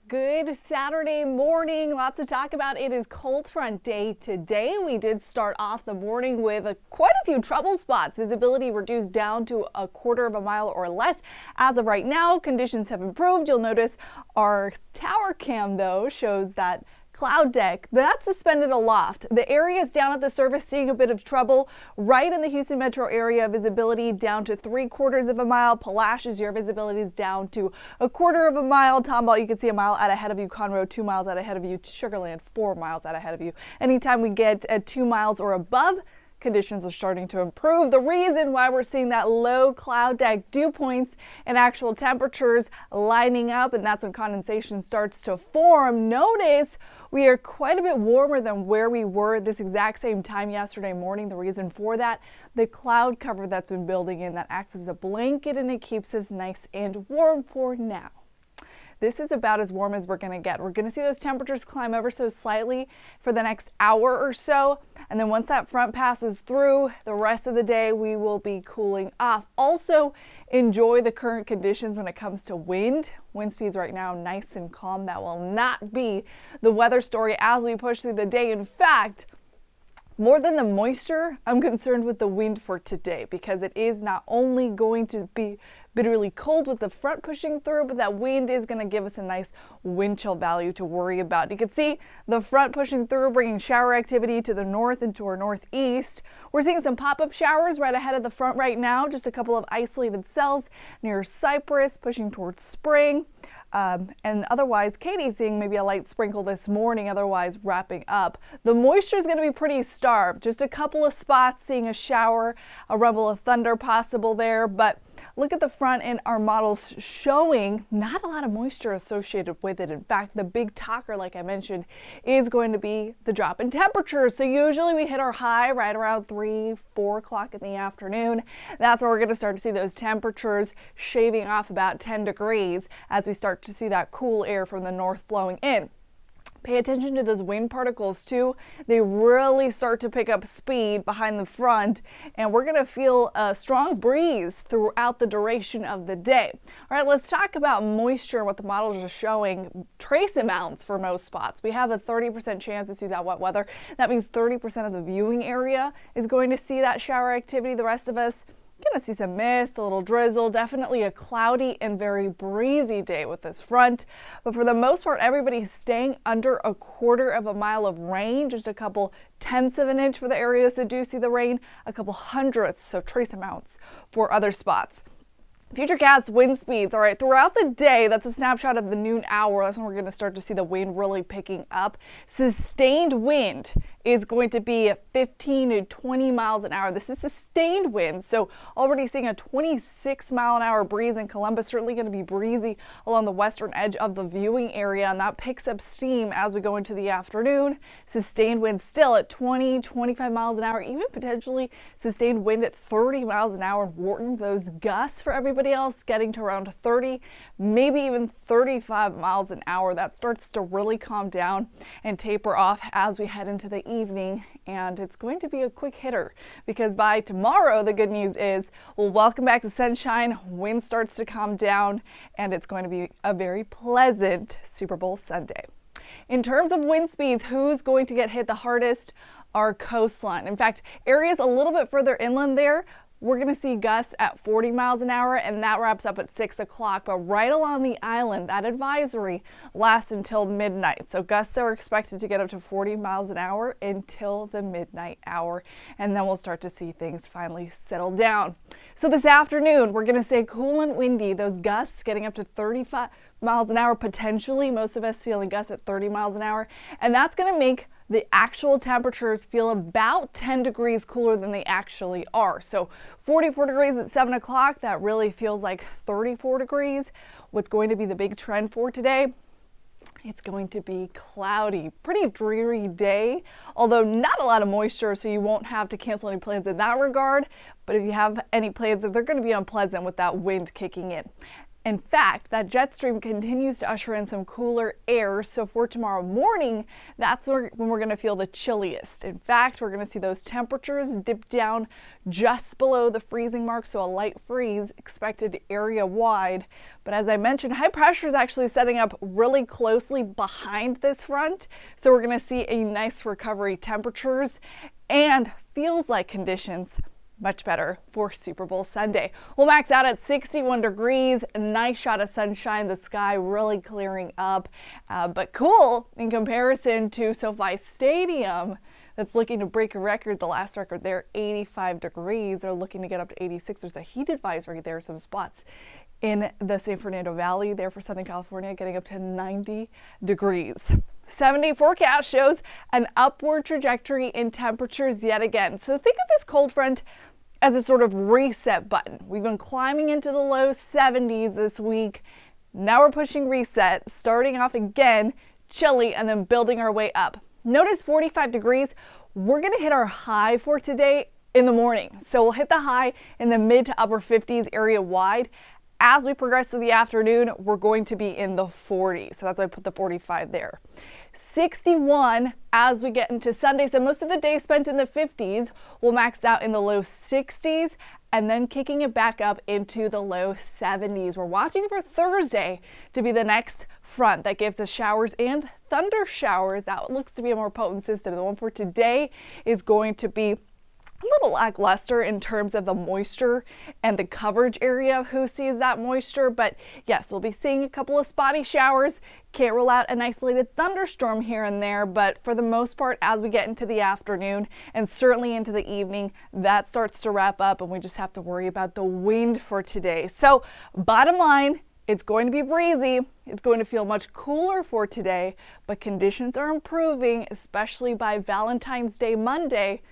Good Saturday morning. Lots to talk about. It is cold front day today. We did start off the morning with quite a few trouble spots. Visibility reduced down to a quarter of a mile or less. As of right now, conditions have improved. You'll notice our tower cam, though, shows that cloud deck that's suspended aloft. The areas down at the surface seeing a bit of trouble. Right in the Houston metro area, visibility down to 3/4 of a mile. Palacios, your visibility is down to a quarter of a mile. Tomball, you can see a mile out ahead of you. Conroe, 2 miles out ahead of you. Sugarland, 4 miles out ahead of you. Anytime we get at 2 miles or above, conditions are starting to improve. The reason why we're seeing that low cloud deck dew points and actual temperatures lining up, and that's when condensation starts to form. Notice we are quite a bit warmer than where we were at this exact same time yesterday morning. The reason for that, the cloud cover that's been building in that acts as a blanket, and it keeps us nice and warm for now. This is about as warm as we're going to get. We're going to see those temperatures climb ever so slightly for the next hour or so. And then once that front passes through, the rest of the day we will be cooling off. Also, enjoy the current conditions when it comes to wind. Wind speeds right now nice and calm. That will not be the weather story as we push through the day. In fact, more than the moisture, I'm concerned with the wind for today, because it is not only going to be bitterly cold with the front pushing through, but that wind is going to give us a nice wind chill value to worry about. You can see the front pushing through, bringing shower activity to the north and to our northeast. We're seeing some pop-up showers right ahead of the front right now, just a couple of isolated cells near Cypress, pushing towards spring. And otherwise, Katie's seeing maybe a light sprinkle this morning, otherwise wrapping up. The moisture is going to be pretty starved. Just a couple of spots seeing a shower, a rumble of thunder possible there. But look at the front and our models showing not a lot of moisture associated with it. In fact, the big talker, like I mentioned, is going to be the drop in temperature. So usually we hit our high right around 3-4 o'clock in the afternoon. That's where we're going to start to see those temperatures shaving off about 10 degrees as we start to see that cool air from the north flowing in. Pay attention to those wind particles too. They really start to pick up speed behind the front, and we're going to feel a strong breeze throughout the duration of the day. All right, let's talk about moisture and what the models are showing. Trace amounts for most spots. We have a 30% chance to see that wet weather. That means 30% of the viewing area is going to see that shower activity. The rest of us going to see some mist, a little drizzle, definitely a cloudy and very breezy day with this front. But for the most part, everybody's staying under a quarter of a mile of rain, just a couple tenths of an inch for the areas that do see the rain, a couple hundredths, so trace amounts for other spots. Futurecast wind speeds, all right, throughout the day, that's a snapshot of the noon hour. That's when we're going to start to see the wind really picking up. Sustained wind is going to be 15 to 20 miles an hour. This is sustained wind, so already seeing a 26 mile an hour breeze in Columbus, certainly going to be breezy along the western edge of the viewing area, and that picks up steam as we go into the afternoon. Sustained wind still at 20, 25 miles an hour, even potentially sustained wind at 30 miles an hour. Wharton, those gusts for everybody else getting to around 30, maybe even 35 miles an hour. That starts to really calm down and taper off as we head into the evening, and it's going to be a quick hitter, because by tomorrow, the good news is we'll welcome back the sunshine, wind starts to calm down, and it's going to be a very pleasant Super Bowl Sunday. In terms of wind speeds, who's going to get hit the hardest? Our coastline. In fact, areas a little bit further inland there, we're going to see gusts at 40 miles an hour, and that wraps up at 6 o'clock. But right along the island, that advisory lasts until midnight. So gusts that are expected to get up to 40 miles an hour until the midnight hour. And then we'll start to see things finally settle down. So this afternoon, we're going to stay cool and windy. Those gusts getting up to 35 miles an hour potentially. Most of us feeling gusts at 30 miles an hour. And that's going to make the actual temperatures feel about 10 degrees cooler than they actually are. So 44 degrees at 7 o'clock, that really feels like 34 degrees. What's going to be the big trend for today? It's going to be cloudy, pretty dreary day, although not a lot of moisture, so you won't have to cancel any plans in that regard. But if you have any plans, they're going to be unpleasant with that wind kicking in. In fact, that jet stream continues to usher in some cooler air, so for tomorrow morning, that's when we're going to feel the chilliest. In fact, we're going to see those temperatures dip down just below the freezing mark, so a light freeze expected area-wide. But as I mentioned, high pressure is actually setting up really closely behind this front, so we're going to see a nice recovery temperatures and feels like conditions much better for Super Bowl Sunday. We'll max out at 61 degrees, a nice shot of sunshine, the sky really clearing up, but cool in comparison to SoFi Stadium that's looking to break a record. The last record there, 85 degrees. They're looking to get up to 86. There's a heat advisory there, some spots in the San Fernando Valley there for Southern California, getting up to 90 degrees. 7-day forecast shows an upward trajectory in temperatures yet again. So think of this cold front as a sort of reset button. We've been climbing into the low 70s this week. Now we're pushing reset, starting off again chilly and then building our way up. Notice 45 degrees. We're going to hit our high for today in the morning. So we'll hit the high in the mid to upper 50s area wide. As we progress through the afternoon, we're going to be in the 40s. So that's why I put the 45 there. 61 as we get into Sunday. So most of the day spent in the 50s. We'll max out in the low 60s and then kicking it back up into the low 70s. We're watching for Thursday to be the next front that gives us showers and thunder showers. That looks to be a more potent system. The one for today is going to be a little lackluster in terms of the moisture and the coverage area of who sees that moisture. But yes, we'll be seeing a couple of spotty showers. Can't rule out an isolated thunderstorm here and there, but for the most part, as we get into the afternoon and certainly into the evening, that starts to wrap up and we just have to worry about the wind for today. So bottom line, it's going to be breezy. It's going to feel much cooler for today, but conditions are improving, especially by Valentine's Day Monday.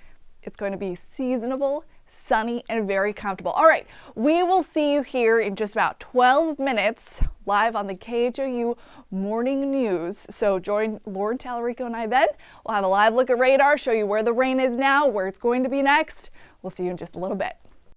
It's going to be seasonable, sunny, and very comfortable. All right, we will see you here in just about 12 minutes live on the KHOU Morning News. So join Lauren Talarico and I then. We'll have a live look at radar, show you where the rain is now, where it's going to be next. We'll see you in just a little bit.